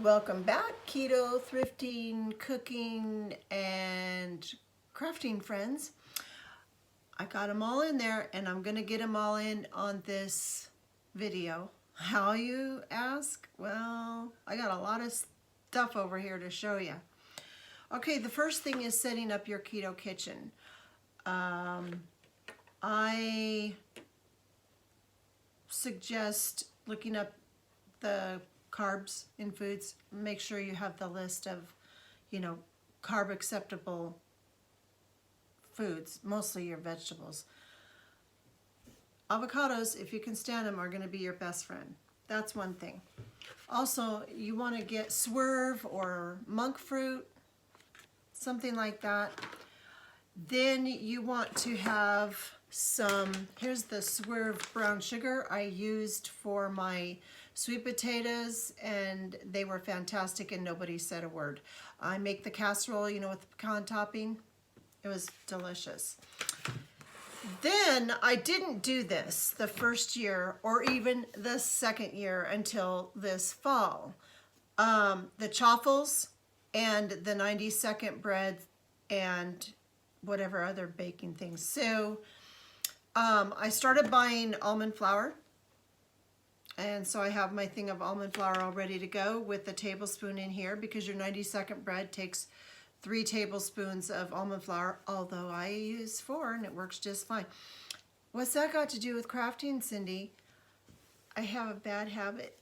Welcome back, keto, thrifting, cooking, and crafting friends. I got them all in there and I'm going to get them all in on this video. How, you ask? Well, I got a lot of stuff over here to show you. Okay, the first thing is setting up your keto kitchen. I suggest looking up the carbs in foods. Make sure you have the list of, carb acceptable foods, mostly your vegetables. Avocados, if you can stand them, are going to be your best friend. That's one thing. Also, you want to get swerve or monk fruit, something like that. Then you want to have here's the swerve brown sugar I used for my sweet potatoes, and they were fantastic and nobody said a word. I make the casserole, with the pecan topping. It was delicious. Then I didn't do this the first year or even the second year until this fall. The chaffles and the 90-second bread and whatever other baking things. So I started buying almond flour. And so I have my thing of almond flour all ready to go with a tablespoon in here, because your 90-second bread takes 3 tablespoons of almond flour, although I use 4 and it works just fine. What's that got to do with crafting, Cindy? I have a bad habit.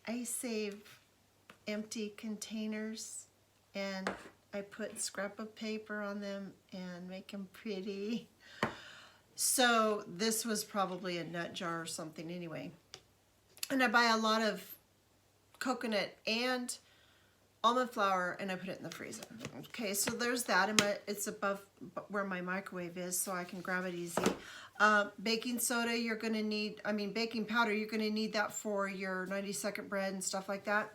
I save empty containers and I put scrap of paper on them and make them pretty. So this was probably a nut jar or something anyway. And I buy a lot of coconut and almond flour and I put it in the freezer. Okay, so there's that. It's above where my microwave is, so I can grab it easy. Baking soda, you're going to need, baking powder, you're going to need that for your 90-second bread and stuff like that.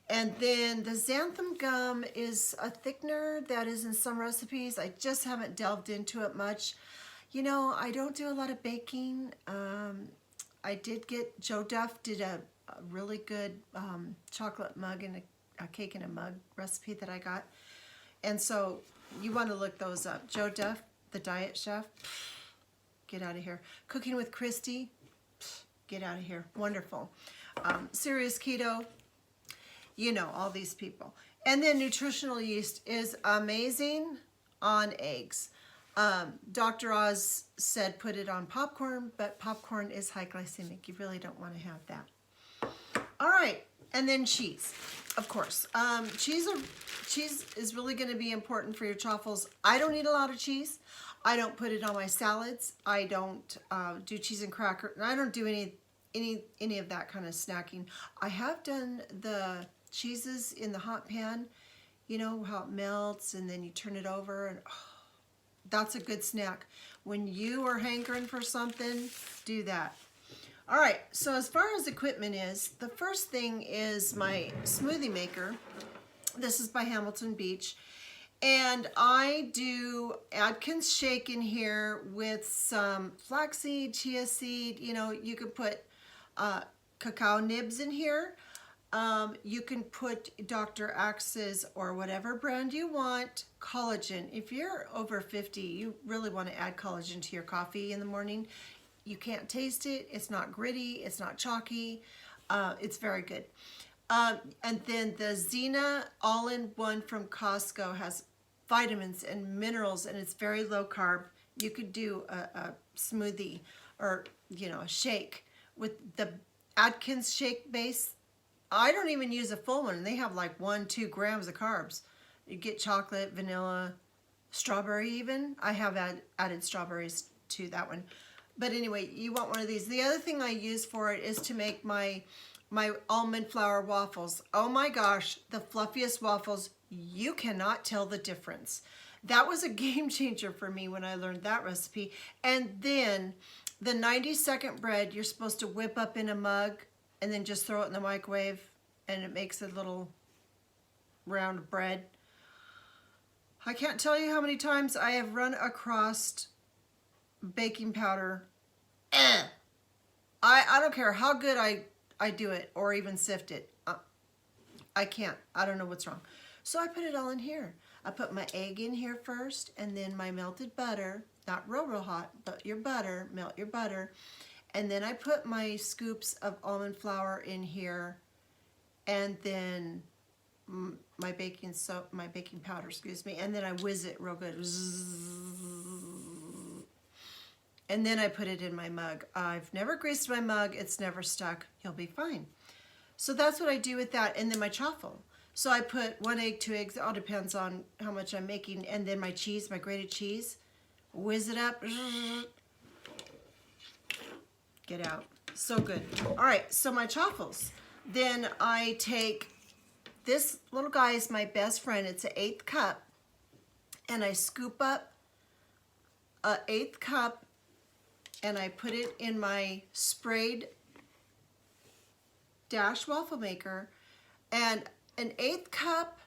And then the xanthan gum is a thickener that is in some recipes. I just haven't delved into it much. I don't do a lot of baking. I did get, Joe Duff did a really good chocolate mug and a cake in a mug recipe that I got. And so you want to look those up. Joe Duff, the diet chef, get out of here. Cooking with Christy, get out of here. Wonderful. Serious Keto, all these people. And then nutritional yeast is amazing on eggs. Dr. Oz said put it on popcorn, but popcorn is high glycemic. You really don't want to have that. All right, and then cheese, of course. Cheese is really going to be important for your chaffles. I don't eat a lot of cheese. I don't put it on my salads. I don't do cheese and cracker. I don't do any of that kind of snacking. I have done the cheeses in the hot pan. You know how it melts and then you turn it over and that's a good snack. When you are hankering for something, do that. All right, so as far as equipment is, the first thing is my smoothie maker. This is by Hamilton Beach. And I do Atkins shake in here with some flaxseed, chia seed. You could put cacao nibs in here. You can put Dr. Axe's or whatever brand you want. Collagen. If you're over 50, you really want to add collagen to your coffee in the morning. You can't taste it. It's not gritty. It's not chalky. It's very good. And then the Xena all-in-one from Costco has vitamins and minerals, and it's very low carb. You could do a smoothie or, a shake with the Atkins shake base. I don't even use a full one, and they have like 1-2 grams of carbs. You get chocolate, vanilla, strawberry even. I have added strawberries to that one. But anyway, you want one of these. The other thing I use for it is to make my almond flour waffles. Oh my gosh, the fluffiest waffles. You cannot tell the difference. That was a game changer for me when I learned that recipe. And then the 90-second bread, you're supposed to whip up in a mug and then just throw it in the microwave, and it makes a little round bread. I can't tell you how many times I have run across baking powder. I don't care how good I do it or even sift it. I can't. I don't know what's wrong. So I put it all in here. I put my egg in here first, and then my melted butter, not real hot, but your butter, melt your butter. And then I put my scoops of almond flour in here, and then my baking powder, excuse me, and then I whiz it real good. And then I put it in my mug. I've never greased my mug. It's never stuck. You'll be fine. So that's what I do with that. And then my chaffle. So I put 1 egg, 2 eggs, it all depends on how much I'm making. And then my cheese, my grated cheese, whiz it up. Get out. So good. All right, so my chaffles. Then I take, this little guy is my best friend. It's an 1/8 cup. And I scoop up an 1/8 cup and I put it in my sprayed dash waffle maker. And an 1/8 cup,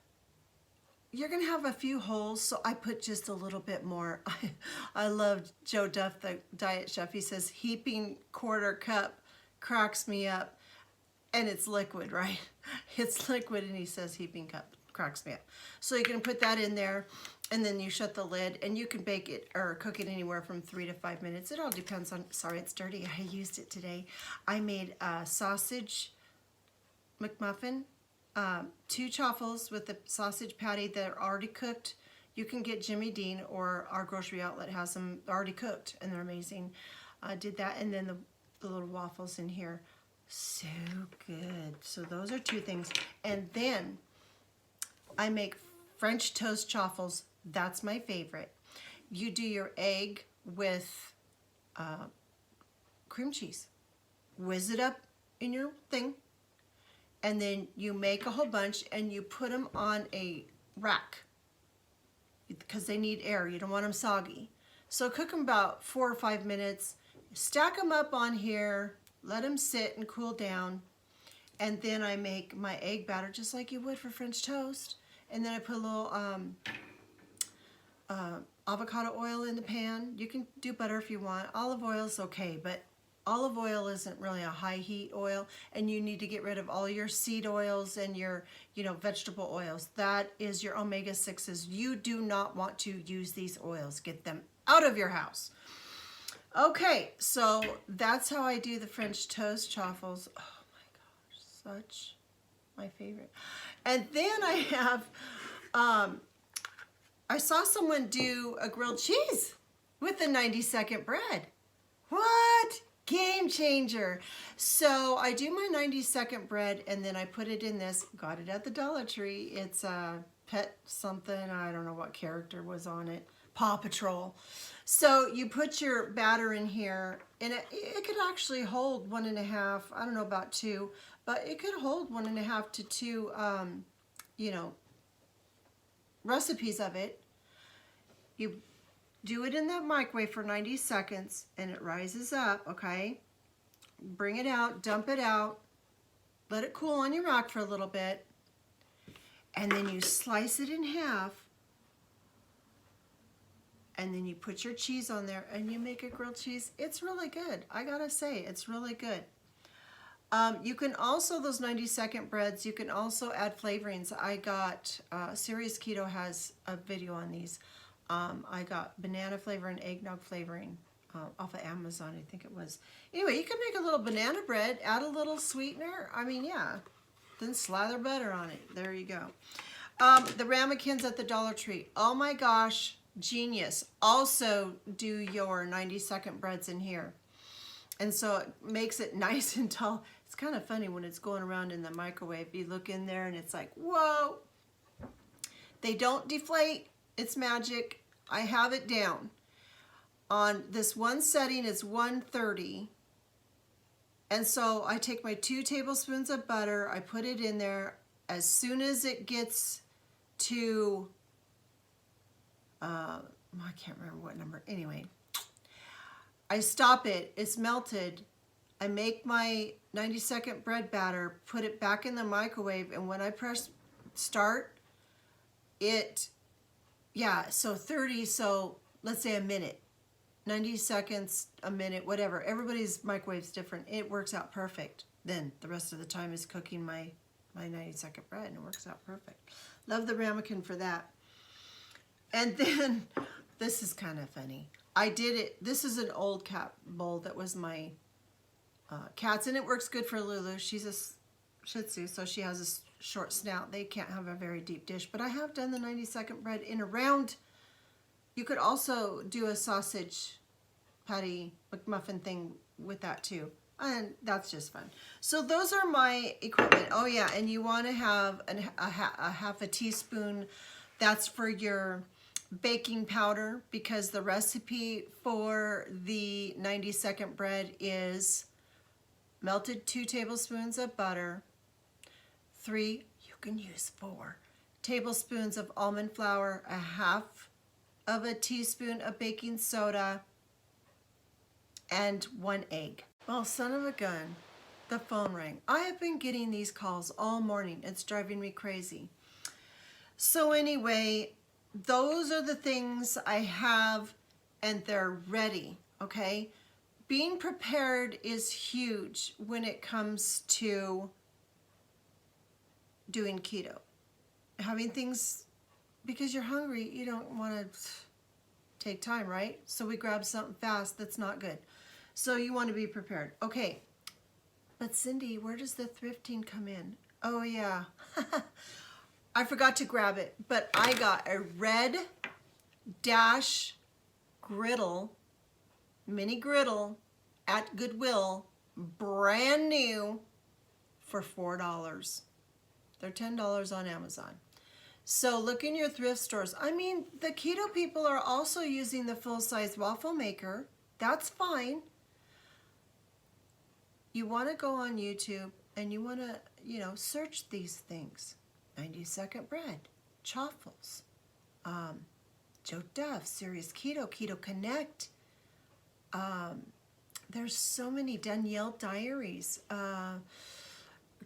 you're gonna have a few holes, so I put just a little bit more. I love Joe Duff, the diet chef. He says heaping 1/4 cup cracks me up. And it's liquid, right? It's liquid, and he says heaping cup cracks me up. So you can put that in there, and then you shut the lid, and you can bake it or cook it anywhere from 3 to 5 minutes. It all depends on, sorry, it's dirty. I used it today. I made a sausage McMuffin, 2 chaffles with the sausage patty that are already cooked. You can get Jimmy Dean, or our grocery outlet has them already cooked, and they're amazing. I did that, and then the little waffles in here. So good. So those are 2 things. And then I make French toast chaffles. That's my favorite. You do your egg with cream cheese. Whiz it up in your thing. And then you make a whole bunch and you put them on a rack because they need air. You don't want them soggy. So cook them about 4 or 5 minutes. Stack them up on here. Let them sit and cool down. And then I make my egg batter just like you would for French toast. And then I put a little avocado oil in the pan. You can do butter if you want. Olive oil is okay, but olive oil isn't really a high heat oil, and you need to get rid of all your seed oils and your, vegetable oils. That is your omega-6s. You do not want to use these oils. Get them out of your house. Okay, so that's how I do the French toast chaffles. Oh my gosh, such my favorite. And then I have, I saw someone do a grilled cheese with the 90-second bread. What? Game changer. So I do my 90-second bread, and then I put it in this, got it at the Dollar Tree. It's a pet something, I don't know what character was on it. Paw Patrol. So you put your batter in here, and it could actually hold 1.5, I don't know about 2, but it could hold 1.5 to 2, recipes of it. You do it in the microwave for 90 seconds, and it rises up, okay? Bring it out, dump it out, let it cool on your rack for a little bit, and then you slice it in half, and then you put your cheese on there and you make a grilled cheese. It's really good. I gotta say, it's really good. You can also, those 90-second breads, you can also add flavorings. I got, Serious Keto has a video on these. I got banana flavor and eggnog flavoring off of Amazon, I think it was. Anyway, you can make a little banana bread, add a little sweetener. I mean, yeah. Then slather butter on it. There you go. The ramekins at the Dollar Tree. Oh my gosh. Genius. Also do your 90-second breads in here. And so it makes it nice and tall. It's kind of funny when it's going around in the microwave. You look in there and it's like, whoa. They don't deflate. It's magic. I have it down. On this one setting, it's 130. And so I take my 2 tablespoons of butter. I put it in there. As soon as it gets to I can't remember what number. Anyway, I stop it. It's melted. I make my 90-second bread batter, put it back in the microwave, and when I press start, so 30, so let's say a minute. 90 seconds, a minute, whatever. Everybody's microwave's different. It works out perfect. Then the rest of the time is cooking my my 90-second bread, and it works out perfect. Love the ramekin for that. And then, this is kind of funny. I did it, this is an old cat bowl that was my cat's, and it works good for Lulu. She's a Shih Tzu, so she has a short snout. They can't have a very deep dish, but I have done the 90-second bread in a round. You could also do a sausage patty McMuffin thing with that too, and that's just fun. So those are my equipment. Oh yeah, and you want to have a half a teaspoon. That's for your baking powder, because the recipe for the 90-second bread is melted 2 tablespoons of butter, 3, you can use 4 tablespoons of almond flour, a half of a teaspoon of baking soda, and 1 egg. Well, son of a gun, the phone rang. I have been getting these calls all morning. It's driving me crazy. So anyway, those are the things I have, and they're ready, okay? Being prepared is huge when it comes to doing keto. Having things, because you're hungry, you don't want to take time, right? So we grab something fast that's not good. So you want to be prepared. Okay, but Cindy, where does the thrifting come in? Oh yeah, I forgot to grab it, but I got a red dash griddle, mini griddle at Goodwill, brand new, for $4. They're $10 on Amazon. So look in your thrift stores. I mean, the keto people are also using the full-size waffle maker. That's fine. You want to go on YouTube and you want to, search these things. 90-second bread, chaffles, Joe Duff, Serious Keto, Keto Connect. There's so many, Danielle Diaries,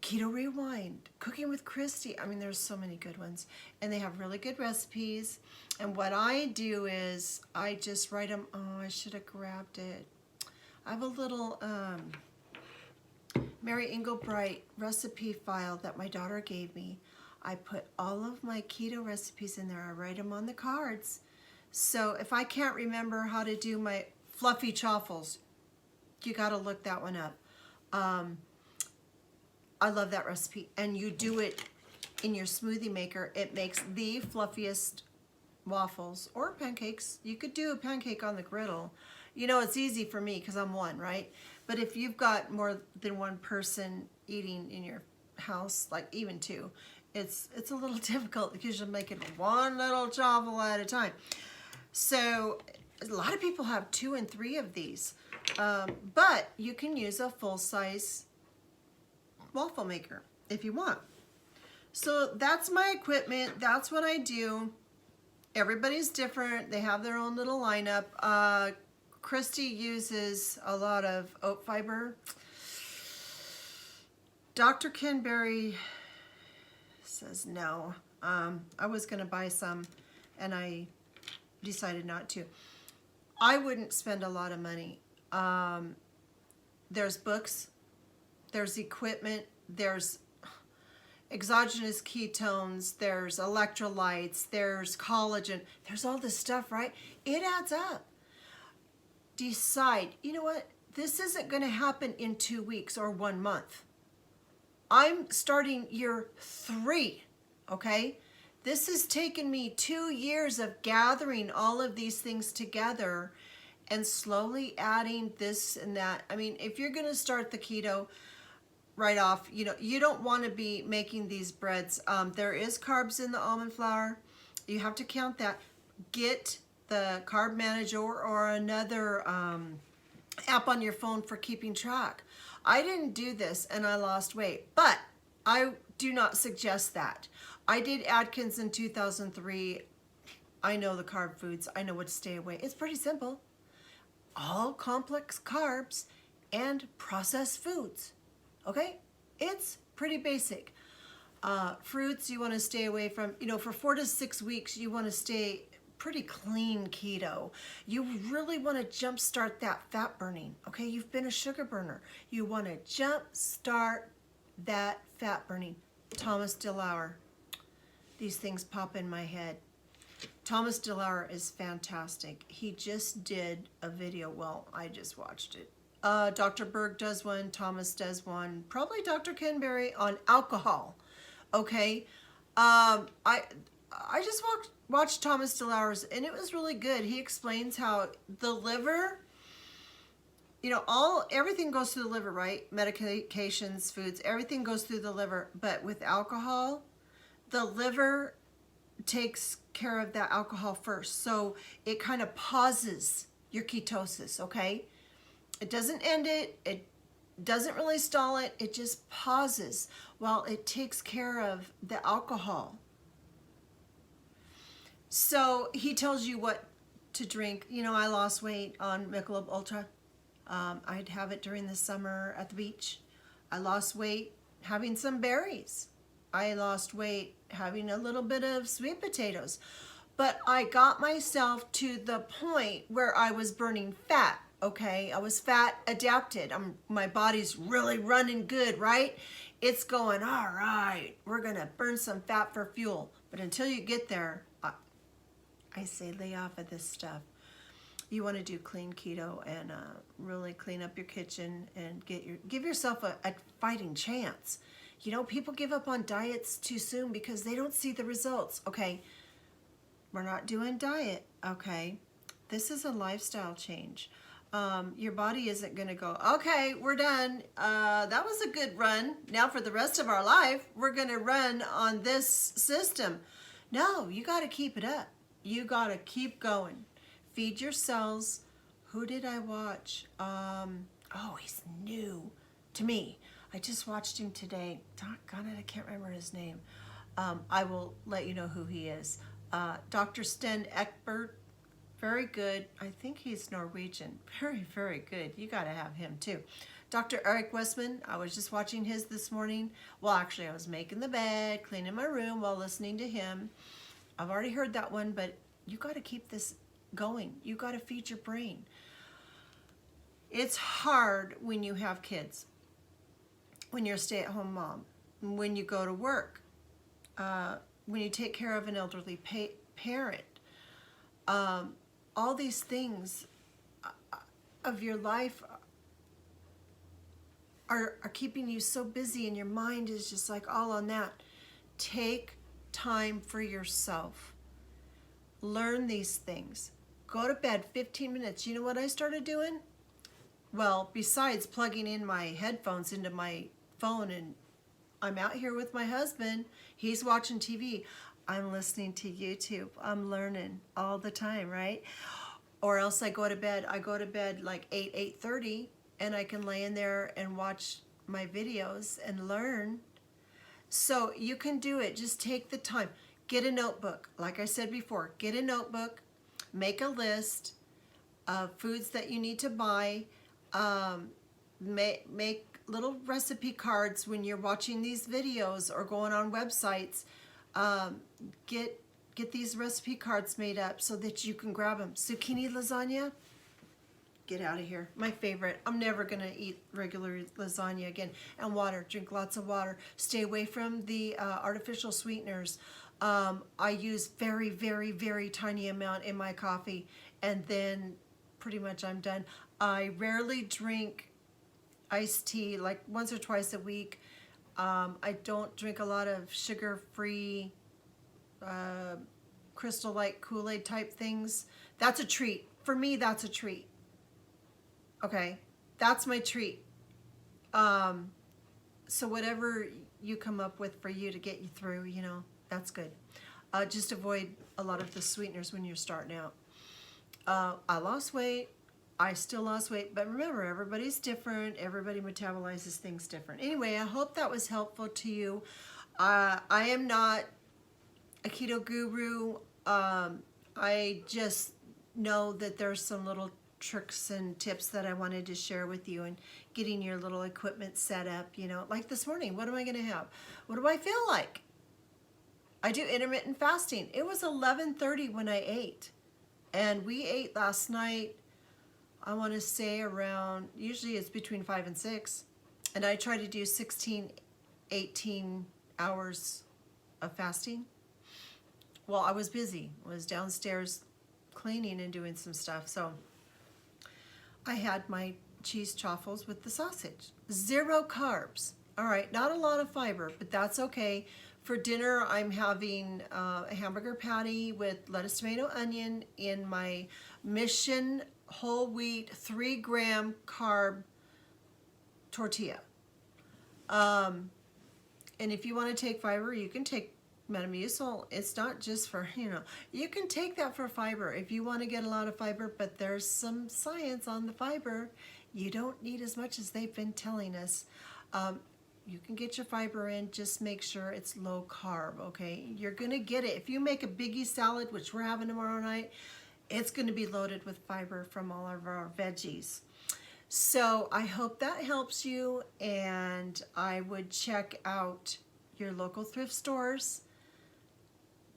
Keto Rewind, Cooking with Christy. I mean, there's so many good ones, and they have really good recipes. And what I do is I just write them. Oh, I should have grabbed it. I have a little Mary Engelbright recipe file that my daughter gave me. I put all of my keto recipes in there. I write them on the cards. So if I can't remember how to do my fluffy chaffles, you got to look that one up. I love that recipe. And you do it in your smoothie maker. It makes the fluffiest waffles or pancakes. You could do a pancake on the griddle. It's easy for me because I'm one, right? But if you've got more than one person eating in your house, like even 2, it's a little difficult because you're making one little chaffle at a time. So a lot of people have 2 and 3 of these, but you can use a full-size waffle maker if you want. So that's my equipment. That's what I do. Everybody's different. They have their own little lineup. Christy uses a lot of oat fiber. Dr. Ken Berry says no. I was going to buy some, and I decided not to. I wouldn't spend a lot of money. There's books, there's equipment, there's exogenous ketones, there's electrolytes, there's collagen, there's all this stuff, right? It adds up. Decide, you know what? This isn't going to happen in 2 weeks or 1 month. I'm starting year 3, okay? This has taken me 2 years of gathering all of these things together and slowly adding this and that. I mean, if you're going to start the keto right off, you don't want to be making these breads. There is carbs in the almond flour. You have to count that. Get the Carb Manager or another app on your phone for keeping track. I didn't do this and I lost weight, but I do not suggest that. I did Atkins in 2003. I know the carb foods. I know what to stay away. It's pretty simple. All complex carbs and processed foods. Okay? It's pretty basic. Fruits you want to stay away from. For 4 to 6 weeks, you want to stay pretty clean keto. You really want to jumpstart that fat burning. Okay? You've been a sugar burner. You want to jumpstart that fat burning. Thomas DeLauer. These things pop in my head. Thomas DeLauer is fantastic. He just did a video. Well, I just watched it. Dr. Berg does one. Thomas does one. Probably Dr. Kenberry on alcohol. Okay. I just watched Thomas DeLauer's, and it was really good. He explains how the liver, you know, everything goes through the liver, right? Medications, foods, everything goes through the liver. But with alcohol, the liver takes care of that alcohol first. So it kind of pauses your ketosis, okay? It doesn't end it. It doesn't really stall it. It just pauses while it takes care of the alcohol. So he tells you what to drink. You know, I lost weight on Michelob Ultra. I'd have it during the summer at the beach. I lost weight having some berries. I lost weight having a little bit of sweet potatoes. But I got myself to the point where I was burning fat, okay? I was fat adapted. My body's really running good, right? It's going, all right, we're gonna burn some fat for fuel. But until you get there, I say lay off of this stuff. You want to do clean keto and really clean up your kitchen and give yourself a fighting chance. You know, people give up on diets too soon because they don't see the results. Okay, we're not doing diet, okay? This is a lifestyle change. Your body isn't going to go, okay, we're done. That was a good run. Now for the rest of our life, we're going to run on this system. No, you got to keep it up. You got to keep going. Feed your cells. Who did I watch? Oh, he's new to me. I just watched him today. Doggone it, I can't remember his name. I will let you know who he is. Dr. Sten Ekberg, very good. I think he's Norwegian. Very, very good. You got to have him too. Dr. Eric Westman, I was just watching his this morning. Well, actually, I was making the bed, cleaning my room while listening to him. I've already heard that one, but you got to keep this going. You got to feed your brain. It's hard when you have kids, when you're a stay-at-home mom, when you go to work, when you take care of an elderly parent. All these things of your life are keeping you so busy, and your mind is just like all on that. Take time for yourself. Learn these things. Go to bed 15 minutes. You know what I started doing? Well, besides plugging in my headphones into my phone, and I'm out here with my husband, he's watching TV, I'm listening to YouTube, I'm learning all the time, right? Or else I go to bed like 8:30, and I can lay in there and watch my videos and learn. So you can do it. Just take the time. Get a notebook. Like I said before, get a notebook, make a list of foods that you need to buy, make little recipe cards when you're watching these videos or going on websites. Get these recipe cards made up so that you can grab them. Zucchini lasagna, get out of here. My favorite. I'm never going to eat regular lasagna again. And water. Drink lots of water. Stay away from the artificial sweeteners. I use very, very, very tiny amount in my coffee, and then pretty much I'm done. I rarely drink iced tea, like once or twice a week. I don't drink a lot of sugar-free, Crystal Light Kool-Aid type things. That's a treat. For me, that's a treat. Okay, that's my treat. So whatever you come up with for you to get you through, you know, that's good. Just avoid a lot of the sweeteners when you're starting out. I lost weight. I still lost weight, but remember, everybody's different. Everybody metabolizes things different. Anyway, I hope that was helpful to you. I am not a keto guru. I just know that there's some little tricks and tips that I wanted to share with you, and getting your little equipment set up, you know, like this morning. What am I going to have? What do I feel like? I do intermittent fasting. It was 11:30 when I ate, and we ate last night, I want to say around, usually it's between 5 and 6, and I try to do 16, 18 hours of fasting. Well, I was busy. I was downstairs cleaning and doing some stuff. So I had my cheese chaffles with the sausage. 0 carbs. All right, not a lot of fiber, but that's okay. For dinner, I'm having a hamburger patty with lettuce, tomato, onion in my Mission whole wheat 3-gram carb tortilla. And if you want to take fiber, you can take Metamucil. It's not just for, you can take that for fiber if you want to get a lot of fiber, but there's some science on the fiber. You don't need as much as they've been telling us. You can get your fiber in, just make sure it's low carb, okay? You're gonna get it. If you make a biggie salad, which we're having tomorrow night, it's gonna be loaded with fiber from all of our veggies. So I hope that helps you, and I would check out your local thrift stores.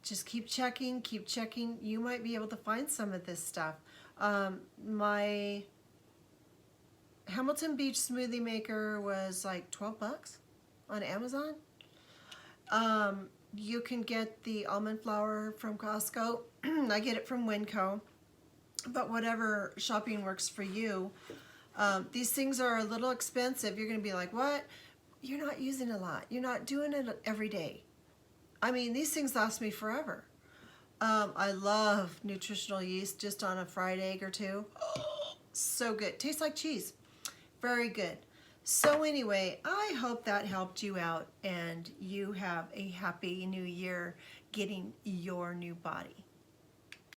Just keep checking, keep checking. You might be able to find some of this stuff. My Hamilton Beach smoothie maker was like 12 bucks on Amazon. You can get the almond flour from Costco. I get it from Winco. But whatever shopping works for you. These things are a little expensive. You're going to be like, what? You're not using a lot. You're not doing it every day. I mean, these things last me forever. I love nutritional yeast just on a fried egg or two. Oh, so good. Tastes like cheese. Very good. So anyway, I hope that helped you out and you have a happy new year getting your new body.